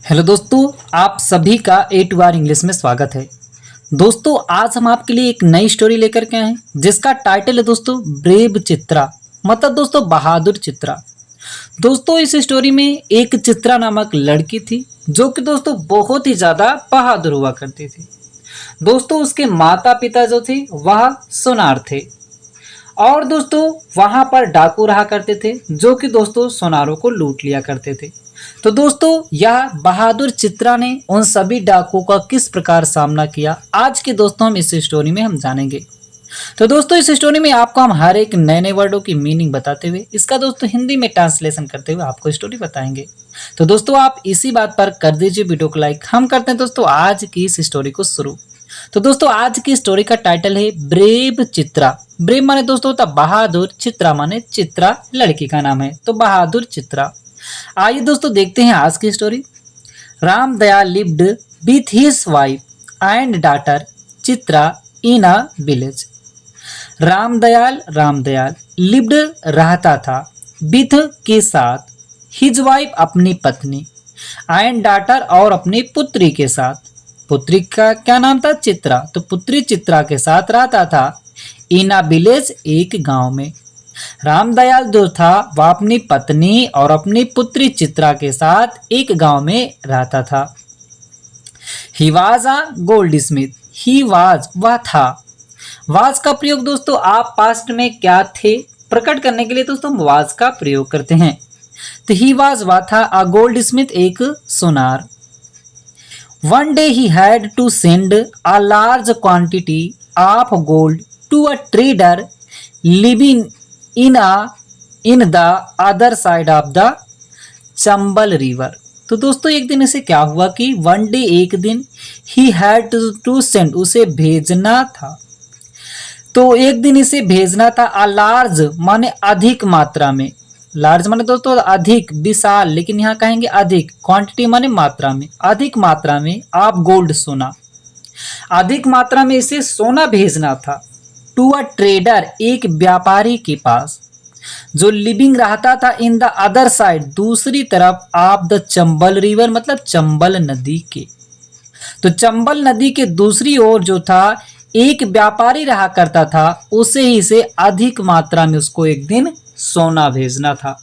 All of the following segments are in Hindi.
हेलो दोस्तों, आप सभी का ए टू आर इंग्लिश में स्वागत है। दोस्तों, आज हम आपके लिए एक नई स्टोरी लेकर के आए हैं जिसका टाइटल है दोस्तों ब्रेव चित्रा, मतलब दोस्तों बहादुर चित्रा। दोस्तों, इस स्टोरी में एक चित्रा नामक लड़की थी जो कि दोस्तों बहुत ही ज़्यादा बहादुर हुआ करती थी। दोस्तों, उसके माता पिता जो थे वह सोनार थे और दोस्तों वहां पर डाकू रहा करते थे जो कि दोस्तों सोनारों को लूट लिया करते थे। तो दोस्तों यह बहादुर चित्रा ने उन सभी डाकुओं का किस प्रकार सामना किया, आज के दोस्तों हम इस स्टोरी में हम जानेंगे। तो दोस्तों इस स्टोरी में आपको हम हर एक नए नए वर्डों की मीनिंग बताते हुए इसका दोस्तों हिंदी में ट्रांसलेशन करते हुए आपको स्टोरी बताएंगे। तो दोस्तों आप इसी बात पर कर दीजिए वीडियो को लाइक। हम करते हैं दोस्तों आज की इस स्टोरी को शुरू। तो दोस्तों आज की स्टोरी का टाइटल है ब्रेव चित्रा। ब्रेव माने दोस्तों होता बहादुर, चित्रा माने चित्रा लड़की का नाम है, तो बहादुर चित्रा। आइए दोस्तों देखते हैं आज की story. Ram Dayal lived with his wife and daughter Chitra in a village. Ram Dayal lived रहता था विथ के साथ, हिज वाइफ अपनी पत्नी, एंड डॉटर और अपनी पुत्री के साथ। पुत्री का क्या नाम था? चित्रा। तो पुत्री चित्रा के साथ रहता था इन अ विलेज, एक गांव में। रामदयाल जो था वह अपनी पत्नी और अपनी पुत्री चित्रा के साथ एक गांव में रहता था। He was a gold Smith. He was वह था। वाज का प्रयोग दोस्तों आप पास्ट में क्या थे प्रकट करने के लिए दोस्तों वाज का प्रयोग करते हैं। तो ही वाज वह था अ गोल्ड स्मिथ, एक सोनार। One day he had to send a large quantity of gold to a trader living in the other side of the Chambal river. तो दोस्तों एक दिन इसे क्या हुआ कि वन डे एक दिन ही हैड टू सेंड, उसे भेजना था। तो एक दिन इसे भेजना था अ लार्ज माने अधिक मात्रा में। लार्ज माने दोस्तों अधिक, विशाल, लेकिन यहाँ कहेंगे अधिक। क्वांटिटी माने मात्रा में, अधिक मात्रा में आप गोल्ड, सोना, अधिक मात्रा में इसे सोना भेजना था। टू अ ट्रेडर, एक व्यापारी के पास जो लिविंग रहता था इन द अदर साइड, दूसरी तरफ ऑफ द चंबल रिवर, मतलब चंबल नदी के। तो चंबल नदी के दूसरी ओर जो था एक व्यापारी रहा करता था, उसे ही से अधिक मात्रा में उसको एक दिन सोना भेजना था।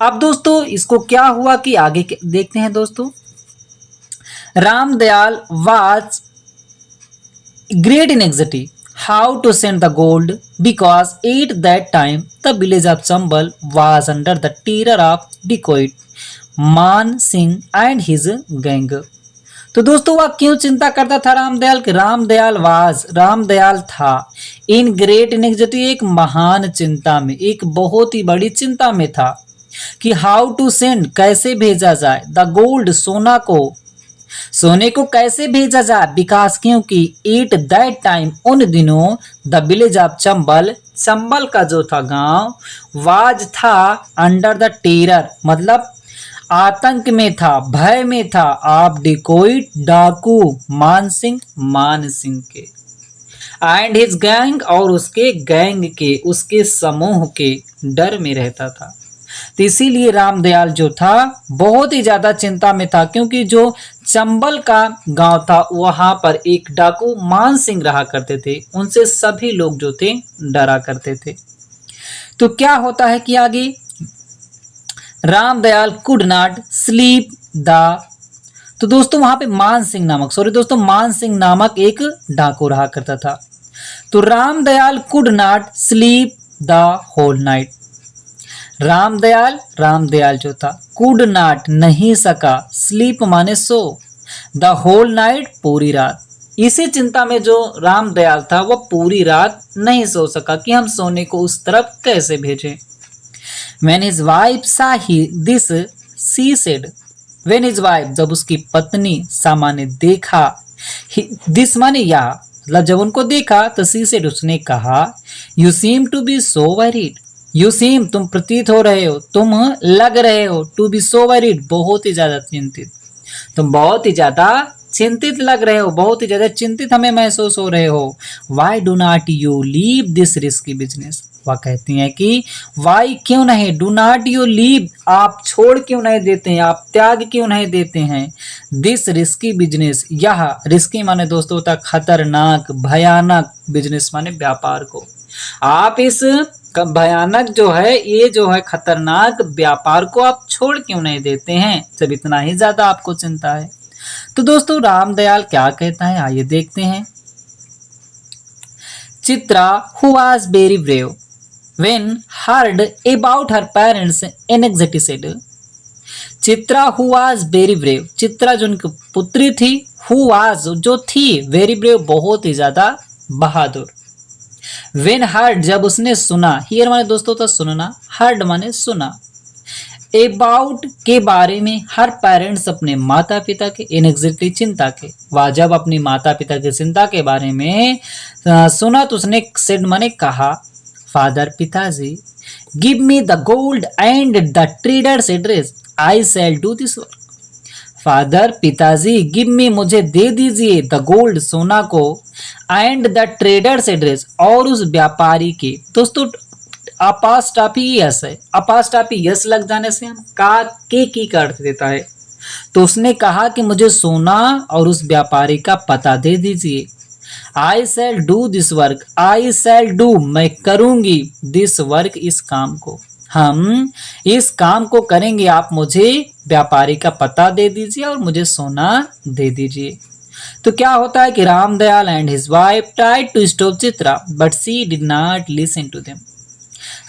अब दोस्तों इसको क्या हुआ कि आगे देखते हैं दोस्तों। Ramdayal was great in anxiety how to send the gold, because at that time the village of Chambal was under the terror of dacoit मान सिंह एंड हिज गैंग। तो दोस्तों वह क्यों चिंता करता था रामदयाल के? रामदयाल था इन ग्रेट एंग्जाइटी, एक महान चिंता में, एक बहुत ही बड़ी चिंता में था कि हाउ टू सेंड, कैसे भेजा जाए, द गोल्ड, सोना को, सोने को कैसे भेजा जाए। बिकॉज क्योंकि एट दैट टाइम, उन दिनों, the village of Chambal, Chambal का जो था गांव, वाज था अंडर द टेरर, मतलब आतंक में था, भय में था, आप डिकोइट, डाकू, मान सिंह के, एंड हिज गैंग, और उसके गैंग के, उसके समूह के डर में रहता था। तो इसीलिए रामदयाल जो था बहुत ही ज्यादा चिंता में था, क्योंकि जो चंबल का गांव था वहां पर एक डाकू मान सिंह रहा करते थे, उनसे सभी लोग जो थे डरा करते थे। तो क्या होता है कि आगे Ramdayal could not sleep the, तो दोस्तों वहां पे मान सिंह नामक एक डाकू रहा करता था। तो Ramdayal could not sleep the whole night. Ramdayal जो था कुड नॉट, नहीं सका, स्लीप माने सो, द होल नाइट, पूरी रात। इसी चिंता में जो रामदयाल था वह पूरी रात नहीं सो सका कि हम सोने को उस तरफ कैसे भेजें। When his wife saw this, she said, when his wife, जब उसकी पत्नी सामा ने देखा, दिस माने या, मतलब जब उनको देखा तो she said, उसने कहा, you seem to be so worried, you seem, तुम प्रतीत हो रहे हो, तुम लग रहे हो, to be so worried, बहुत ही ज्यादा चिंतित, तुम बहुत ही ज्यादा चिंतित लग रहे हो, बहुत ही ज्यादा चिंतित हमें महसूस हो रहे हो। Why do not you leave this risky business, वह कहती हैं कि वाई क्यों नहीं, डू नॉट यू लीव, आप छोड़ क्यों नहीं देते हैं, आप त्याग क्यों नहीं देते हैं दिस रिस्की बिजनेस, यह रिस्की माने दोस्तों होता है खतरनाक भयानक, बिजनेस माने व्यापार को, आप इस भयानक जो है ये जो है खतरनाक व्यापार को आप छोड़ क्यों नहीं देते हैं जब इतना ही ज्यादा आपको चिंता है। तो दोस्तों रामदयाल क्या कहता है आइए देखते हैं। Chitra who was very brave when heard about her parents anxiety said, Chitra who was very brave, Chitra जो उनकी पुत्री थी, who was जो थी, very brave बहुत ही ज्यादा बहादुर, when heard जब उसने सुना, हियर माने दोस्तों था सुनना, heard माने सुना, अबाउट के बारे में, हर पेरेंट्स अपने माता पिता के, एनेक्सिटी चिंता के, वह जब अपनी माता पिता की चिंता के बारे में सुना तो उसने सेड माने कहा, फादर पिताजी, give me the gold and the traders address, I shall do this work, father पिताजी गिव मी मुझे दे दीजिए, द गोल्ड सोना को, एंड द ट्रेडर्स एड्रेस और उस व्यापारी के, दोस्तों अपास्टापी यस है, अपास्टापी यस लग जाने से हम का के की का अर्थ देता है, तो उसने कहा कि मुझे सोना और उस व्यापारी का पता दे दीजिए, I shall do this work, I shall do मैं करूंगी, दिस वर्क इस काम को, हम इस काम को करेंगे, आप मुझे व्यापारी का पता दे दीजिए और मुझे सोना दे दीजिए। तो क्या होता है कि Ramdayal and his wife tried to stop Chitra but she did not listen to them,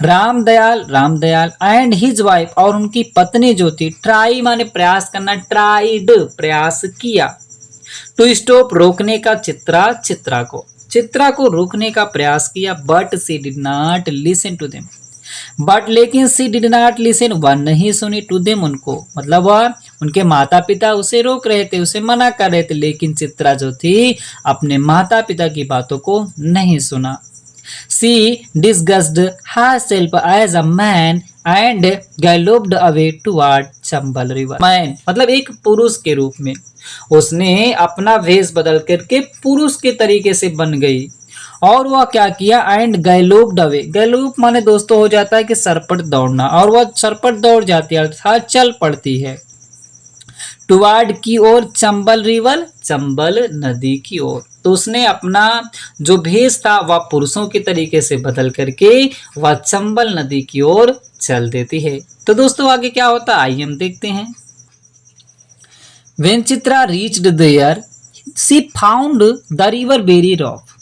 Ramdayal and his wife और उनकी पत्नी जो थी, ट्राई माने प्रयास करना, ट्राइड प्रयास किया, टू स्टॉप रोकने का, चित्रा को रोकने का प्रयास किया, but she did not listen to them, but लेकिन सी डिड नॉट लिसन वह नहीं सुनी, टू देम उनको, मतलब वह उनके माता पिता उसे रोक रहे थे, उसे मना कर रहे थे, लेकिन चित्रा जो थी अपने माता पिता की बातों को नहीं सुना। She disguised herself as a man and galloped away toward Chambal river, man मतलब एक पुरुष के रूप में उसने अपना वेश बदल करके पुरुष के तरीके से बन गई और वह क्या किया, एंड गैलोप्ड अवे, गैलोप माने दोस्तों हो जाता है कि सरपट दौड़ना, और वह सरपट दौड़ जाती है अर्थात चल पड़ती है, टुवार्ड की ओर, चंबल रिवर चंबल नदी की ओर, तो उसने अपना जो भेष था वह पुरुषों के तरीके से बदल करके वह चंबल नदी की ओर चल देती है। तो दोस्तों आगे क्या होता है आइए हम देखते हैं। When Chitra reached there, she found the river very rough.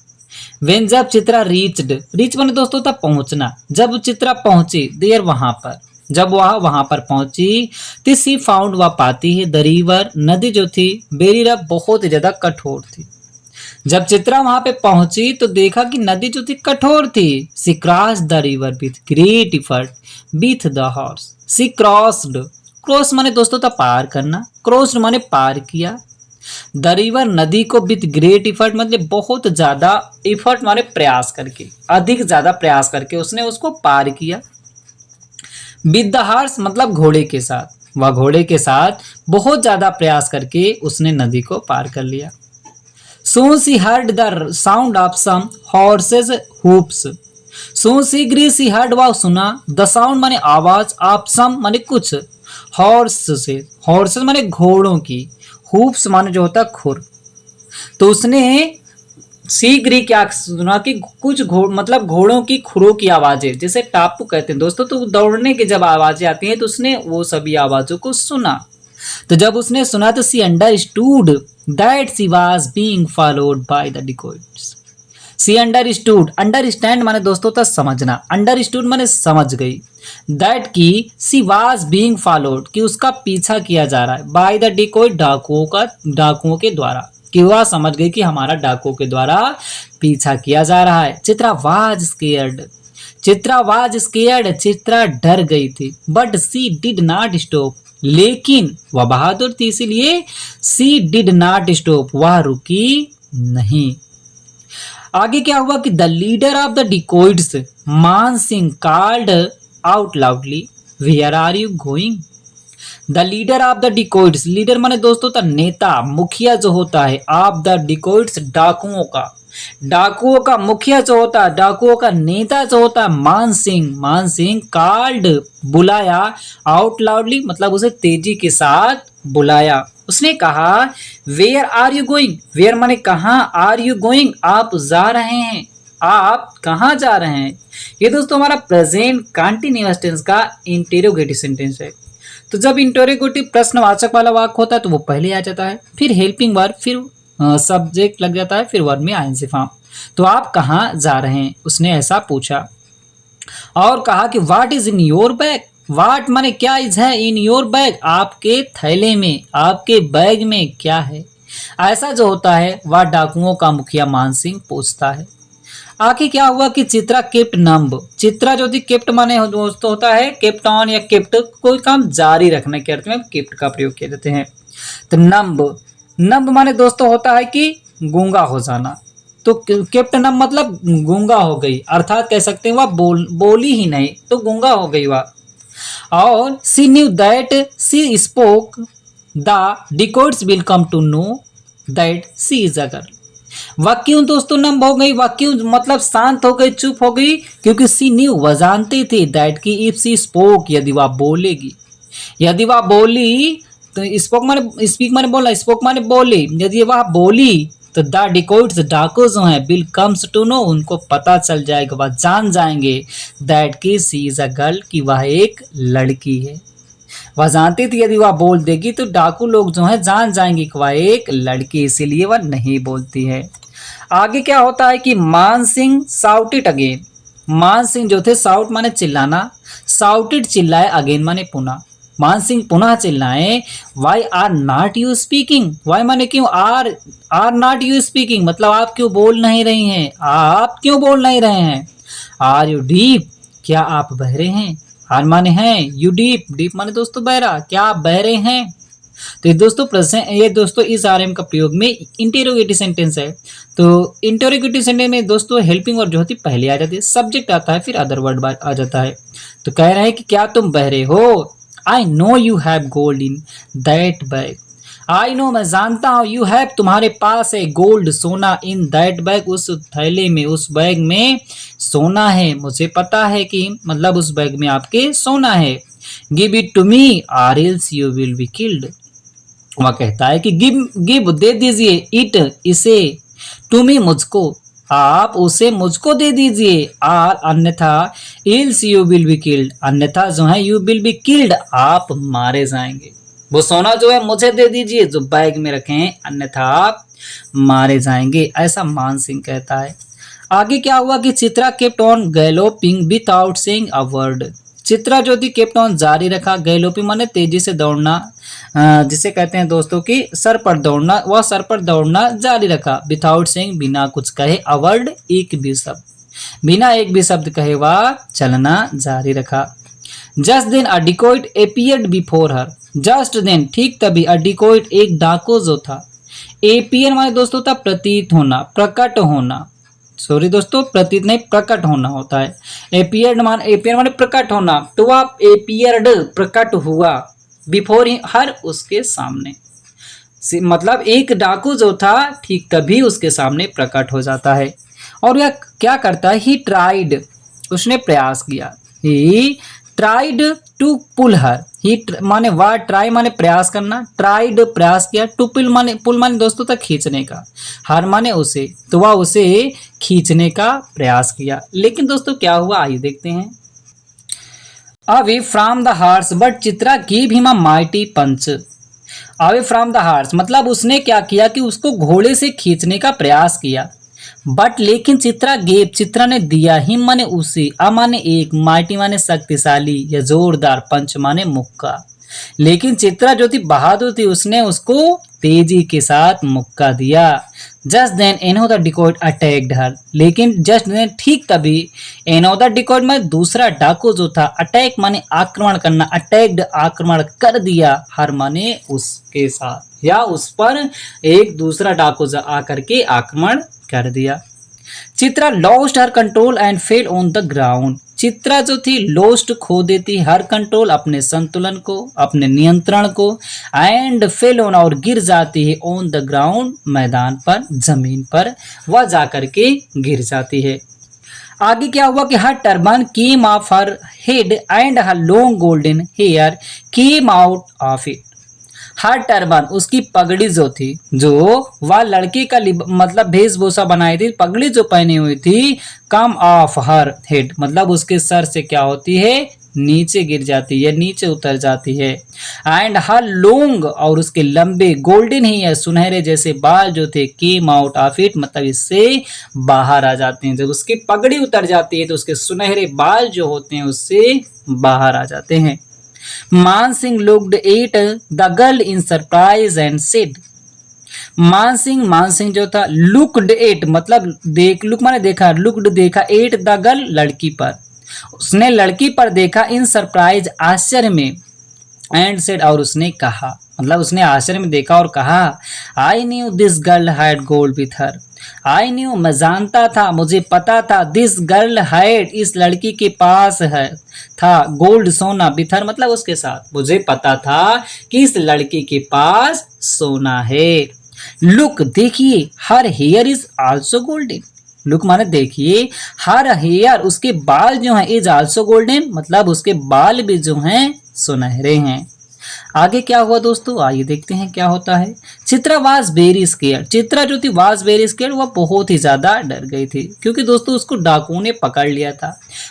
When जब चित्रा reached माने दोस्तों था पहुंचना, जब चित्रा पहुंची there वहां पर, जब वह वहां पर पहुंची तो सी फाउंड वह पाती है, द रिवर नदी जो थी, वेरी रफ बहुत ही ज्यादा कठोर थी। जब चित्रा वहां पे पहुंची तो देखा कि नदी जो थी कठोर थी। She cross the river with great effort with the horse, she crossed, cross माने दोस्तों था पार करना, क्रॉस्ड माने पार किया, द रिवर नदी को विथ ग्रेट इफर्ट मतलब बहुत ज्यादा इफर्ट माने प्रयास करके, अधिक ज्यादा प्रयास करके उसने उसको पार किया। विद द हॉर्स मतलब घोड़े के साथ, वह घोड़े के साथ बहुत ज्यादा प्रयास करके उसने नदी को पार कर लिया। Soon she heard the sound of some horses hooves. Soon शीघ्र she heard वह सुना, the sound माने आवाज, of some माने कुछ, horse से, horses माने घोड़ों की, hooves माने जो होता खुर, तो उसने शीघ्र क्या सुना कि कुछ मतलब घोड़ों की खुरों की आवाजें, जैसे टापू कहते हैं दोस्तों, तो दौड़ने की जब आवाजें आती हैं तो उसने वो सभी आवाजों को सुना। तो जब उसने सुना तो she understood that she was being followed by the dacoits. She understood, understand माने दोस्तों था समझना, अंडरस्टूड माने समझ गई, दैट की सी वाज बीइंग फॉलोड कि उसका पीछा किया जा रहा है, बाय द डिकॉइट डाकुओं के द्वारा, कि वह समझ गई कि हमारा डाकुओं के द्वारा पीछा किया जा रहा है। Chitra was scared, Chitra was scared, Chitra डर गई थी, but she did not stop, लेकिन वह बहादुर थी इसीलिए सी डिड नॉट स्टॉप, वह रुकी नहीं। आगे क्या हुआ कि the leader of the dacoits Man Singh called out loudly, where are you going. The leader of the dacoits, leader माने दोस्तों था नेता, मुखिया जो होता है, ऑफ द डिकॉइड्स डाकुओं का, डाकुओं का मुखिया जो होता है, डाकुओं का नेता जो होता है मान सिंह कॉल्ड बुलाया, आउट लाउडली मतलब उसे तेजी के साथ बुलाया। उसने कहा where are you going, where माने कहाँ, आर यू गोइंग आप जा रहे हैं, आप कहाँ जा रहे हैं। ये दोस्तों हमारा प्रेजेंट कंटीन्यूअस टेंस का इंटेरोगेटिव सेंटेंस है। तो जब इंटरोगेटिव प्रश्नवाचक वाला वाक्य होता है तो वो पहले आ जाता है, फिर हेल्पिंग वर्ब, फिर सब्जेक्ट लग जाता है, फिर वर्ब में आईएनजी फॉर्म। तो आप कहाँ जा रहे हैं, उसने ऐसा पूछा। और कहा कि what is in your bag, what माने क्या इज है, इन योर बैग आपके थैले में, आपके बैग में क्या है। ऐसा जो होता है वह डाकुओं का मुखिया मान सिंह पूछता है। आखिर क्या हुआ कि चित्रा केप्ट नम्ब, चित्रा जो थी केप्ट माने दोस्तों होता है केप्ट ऑन या केप्ट, कोई काम जारी रखने के अर्थ में केप्ट का प्रयोग किए जाते हैं। तो नम्ब, नम्ब माने दोस्तों होता है कि गूंगा हो जाना। तो केप्ट नम्ब मतलब गूंगा हो गई, अर्थात कह सकते हैं वह बोली ही नहीं तो गूंगा हो गई वह। और she knew that she spoke the dacoits will come to know that she is a girl. वह क्यों दोस्तों नम हो गई, वह क्यों मतलब शांत हो गई, चुप हो गई, क्योंकि सी न्यू वह जानती थी दैट की इफ सी स्पोक यदि वह बोलेगी, यदि वह बोली तो स्पोक माने स्पीक माने बोला, स्पोक माने बोली, यदि वह बोली तो द डिकोड्स डाकू जो है बिल कम्स टू नो उनको पता चल जाएगा, वह जान जाएंगे दैट की सी इज अ गर्ल की वह एक लड़की है। वह जानती थी यदि वह बोल देगी तो डाकू लोग जो है जान जाएंगे कि वह एक लड़की, इसीलिए वह नहीं बोलती है। आगे क्या होता है कि मान सिंह साउटेड अगेन, मान सिंह जो थे साउट माने चिल्लाना, साउटेड चिल्लाए, अगेन माने पुनः, मान सिंह पुनः चिल्लाए why are not you speaking, why माने क्यों, आर नॉट यू स्पीकिंग मतलब आप क्यों बोल नहीं रही हैं, आप क्यों बोल नहीं रहे हैं। आर यू डीप क्या आप बहरे हैं, आर माने हैं, यू डीप, डीप माने दोस्तों बहरा, क्या आप बहरे हैं। तो ये दोस्तों प्रश्न, ये दोस्तों इस आरएम का प्रयोग में इंटेरोगेटिव सेंटेंस है। तो इंटेरोगेटिव सेंटेंस में दोस्तों हेल्पिंग वर्ब जो होती पहले आ जाती है, सब्जेक्ट आता है, फिर अदर वर्ड आ जाता है। तो कह रहे हैं कि क्या तुम बहरे हो, I know you have gold in that bag, I know मैं जानता हूं, यू हैव तुम्हारे पास है, गोल्ड सोना, इन दैट बैग उस थैले में, उस बैग में सोना है, मुझे पता है कि मतलब उस बैग में आपके सोना है। Give it to me or else you will be killed, वह कहता है कि गिव गिव दे दीजिए, इट इसे, टू मी मुझको, आप उसे मुझको दे दीजिए, आर अन्यथा, else you will be killed अन्यथा जो है यू विल बी किल्ड आप मारे जाएंगे। वो सोना जो है मुझे दे दीजिए जो बैग में रखे हैं, अन्यथा आप मारे जाएंगे, ऐसा मान सिंह कहता है। आगे क्या हुआ कि Chitra kept on galloping without saying a word, Chitra जो थी केप्ट ऑन जारी रखा, गैलोपिंग माने तेजी से दौड़ना, जिसे कहते हैं दोस्तों कि सर पर दौड़ना, वह सर पर दौड़ना जारी रखा, विदाउट सेइंग बिना कुछ कहे, अ वर्ड एक भी शब्द, बिना एक भी शब्द कहे वह चलना जारी रखा। Just then a dacoit appeared before her, just then ठीक तभी, अ डिकोइट एक डाकू जो था, एपियर माने दोस्तों था प्रतीत होना, प्रकट होना, सॉरी दोस्तों प्रतीत नहीं प्रकट होना होता है, एपियर्ड माने प्रकट होना, तो वह एपियर्ड प्रकट हुआ, बिफोर हर उसके सामने, मतलब एक डाकू जो था ठीक तभी उसके सामने प्रकट हो जाता है। और यह क्या करता है, ही ट्राइड उसने प्रयास किया, ही ट्राइड टू पुल हर, ही माने वाह, ट्राई माने प्रयास करना, ट्राइड प्रयास किया, टू पुल माने दोस्तों तक खींचने का, हर माने उसे, तो वह उसे खींचने का प्रयास किया, लेकिन दोस्तों क्या हुआ आइए देखते हैं। Away from the horse but Chitra give him a mighty punch, away from the horse मतलब उसने क्या किया कि उसको घोड़े से खींचने का प्रयास किया, बट लेकिन चित्रा गेव चित्रा ने दिया, हिम माने उसे, अ माने एक, माइटी माने शक्तिशाली या जोरदार, पंच माने मुक्का, लेकिन चित्रा जो थी बहादुर थी उसने उसको तेजी के साथ मुक्का दिया। Just then another dacoit attacked her, लेकिन जस्ट देन ठीक तभी, एनो द डिकॉइड में दूसरा डाकू जो था, अटैक माने आक्रमण करना, अटैक्ड आक्रमण कर दिया, हर माने उसके साथ या उस पर एक दूसरा डाकू आकर के आक्रमण कर दिया। Chitra lost her control and fell on the ground, Chitra जो थी लोस्ट खो देती हर कंट्रोल, अपने संतुलन को, अपने नियंत्रण को, एंड फेल ऑन और गिर जाती है ऑन द ग्राउंड मैदान पर, जमीन पर वह जाकर के गिर जाती है। आगे क्या हुआ कि her turban came off her head and her long golden hair came out of it. Her turban उसकी पगड़ी जो थी, जो वह लड़की का मतलब वेशभूषा बनाई थी, पगड़ी जो पहनी हुई थी, कम ऑफ हर हेड मतलब उसके सर से क्या होती है, नीचे गिर जाती है, नीचे उतर जाती है। एंड हर लॉन्ग और उसके लंबे गोल्डन हेयर सुनहरे जैसे बाल जो थे केम आउट ऑफ इट मतलब इससे बाहर आ जाते हैं। जब उसकी पगड़ी उतर जाती है तो उसके सुनहरे बाल जो होते हैं उससे बाहर आ जाते हैं। Mansingh looked at the girl in surprise and said, Mansingh जो था लुकड एट मतलब देख, लुक माने देखा, लुकड देखा, एट द गर्ल लड़की पर, उसने लड़की पर देखा, इन सरप्राइज आश्चर्य में, एंड सेड और उसने कहा मतलब उसने आश्चर्य में देखा और कहा, I knew this girl had gold with her. I knew मैं जानता था, मुझे पता था, दिस गर्ल हैड इस लड़की के पास है था, गोल्ड सोना, विथ हर मतलब उसके साथ, मुझे पता था कि इस लड़की के पास सोना है। लुक देखिए, her here is also golden. Look माने देखिए, हर हेयर उसके बाल जो हैं इज आल्सो गोल्डन मतलब उसके बाल भी जो हैं सुनहरे हैं। आगे क्या हुआ दोस्तों, आइए देखते हैं क्या होता है। Chitra was very scare, Chitra जो थी वाज वेरी स्केयर वह बहुत ही ज्यादा डर गई थी, क्योंकि दोस्तों उसको डाकुओं ने पकड़ लिया था।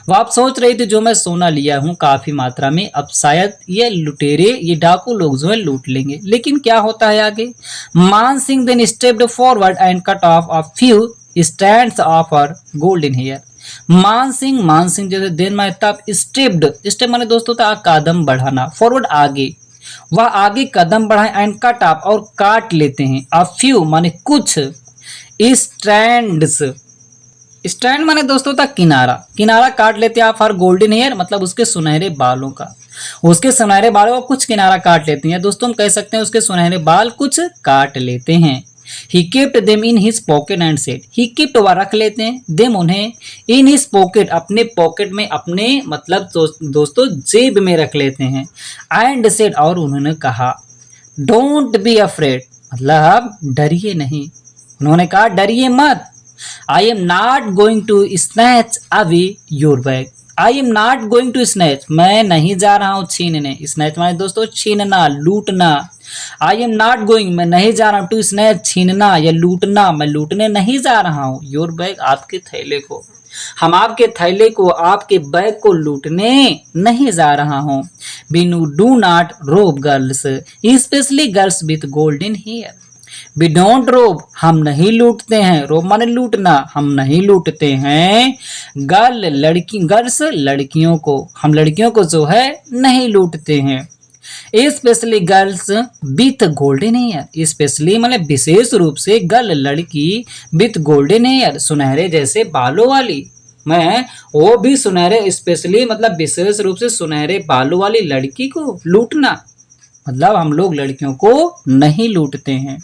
वह आप सोच रही थी जो मैं सोना लिया हूँ काफी मात्रा में, अब शायद ये लुटेरे, ये डाकू लोग जो है लूट लेंगे। लेकिन क्या होता है आगे, Man Singh then stepped forward and cut off a few stands of her golden hair. Man Singh जैसे देन में तब स्टेप्ड, स्टेप माने दोस्तों था कदम बढ़ाना, फॉरवर्ड आगे, वह आगे कदम बढ़ाए एंड कट ऑफ और काट लेते हैं, अ फ्यू माने कुछ, स्ट्रैंड्स, स्ट्रैंड माने दोस्तों था किनारा, किनारा काट लेते हैं आप हर गोल्डन हेयर मतलब उसके सुनहरे बालों का, उसके सुनहरे बालों का कुछ किनारा काट लेते हैं, दोस्तों हम कह सकते हैं उसके सुनहरे बाल कुछ काट लेते हैं। He kept them in his pocket and said, he kept वह रख लेते हैं, them उन्हें, in his pocket अपने पॉकेट में, अपने मतलब दोस्तों जेब में रख लेते हैं, and said और उन्होंने कहा, don't be afraid मतलब डरिए नहीं, उन्होंने कहा डरिए मत, I am not going to snatch away your bag, I am not going to snatch मैं नहीं जा रहा हूँ छीनने, snatch माने दोस्तों छीनना, लूटना, आई एम नॉट गोइंग मैं नहीं जा रहा हूँ, टू स्नैच छीनना या लूटना, मैं लूटने नहीं जा रहा हूँ, योर बैग आपके थैले को, हम आपके थैले को, आपके बैग को लूटने नहीं जा रहा हूँ। बीनू do not rob girls specially girls with golden hair, we don't rob हम नहीं लूटते हैं, रोब माने लूटना, हम नहीं लूटते हैं, गर्ल लड़की, गर्ल्स लड़कियों को, हम लड़कियों को जो है नहीं लूटते हैं, specially girls with golden hair, specially मतलब विशेष रूप से गर्ल लड़की विथ गोल्डन हेयर सुनहरे जैसे बालों वाली, मैं वो भी सुनहरे स्पेशली मतलब विशेष रूप से सुनहरे बालों वाली लड़की को लूटना मतलब हम लोग लड़कियों को नहीं लूटते हैं।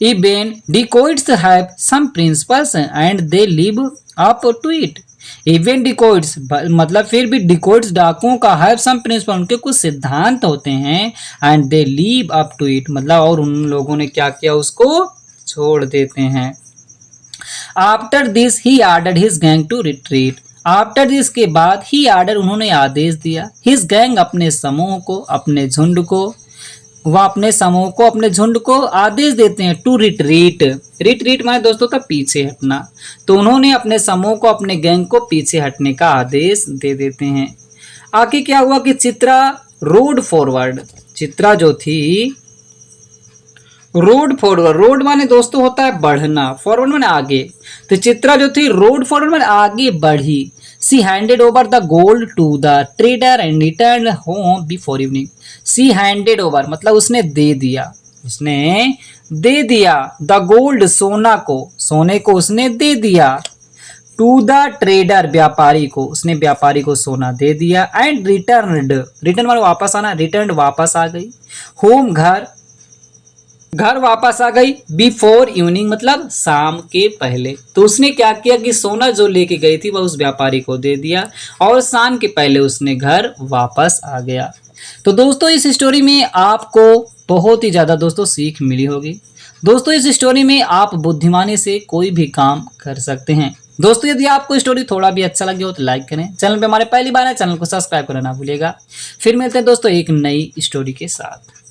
Even dacoits have some principles and they live up to it. Even dacoits मतलब फिर भी dacoits डाकुओं का have some principle उनके कुछ सिद्धांत होते हैं and they live up to it मतलब और उन लोगों ने क्या किया उसको छोड़ देते हैं। After this he ordered his gang to retreat. After this के बाद ही आर्डर उन्होंने आदेश दिया, हिज गैंग अपने समूह को, अपने झुंड को, वह अपने समूह को, अपने झुंड को आदेश देते हैं टू रिट्रीट, रिट्रीट माने दोस्तों का पीछे हटना, तो उन्होंने अपने समूह को, अपने गैंग को पीछे हटने का आदेश दे देते हैं। आगे क्या हुआ कि चित्रा रोड फॉरवर्ड, चित्रा जो थी रोड फॉरवर्ड, रोड माने दोस्तों होता है बढ़ना, फॉरवर्ड माने आगे, तो चित्रा जो थी रोड फॉरवर्ड माने आगे बढ़ी। She handed over the gold to the trader and return home before evening. She handed over मतलब उसने दे दिया, उसने दे दिया द गोल्ड सोना को, सोने को उसने दे दिया, टू द ट्रेडर व्यापारी को, उसने व्यापारी को सोना दे दिया, एंड रिटर्न, रिटर्न वाला वापस आना, रिटर्न वापस आ गई, होम घर, घर वापस आ गई बिफोर इवनिंग मतलब शाम के पहले। तो उसने क्या किया कि सोना जो लेके गई थी वह उस व्यापारी को दे दिया और शाम के पहले उसने घर वापस आ गया। तो दोस्तों इस स्टोरी में आपको बहुत ही ज्यादा दोस्तों सीख मिली होगी। दोस्तों इस स्टोरी में आप बुद्धिमानी से कोई भी काम कर सकते हैं। दोस्तों यदि आपको स्टोरी थोड़ा भी अच्छा लगे हो तो लाइक करें, चैनल पे हमारे पहली बार है चैनल को सब्सक्राइब करना ना भूलिएगा। फिर मिलते हैं दोस्तों एक नई स्टोरी के साथ।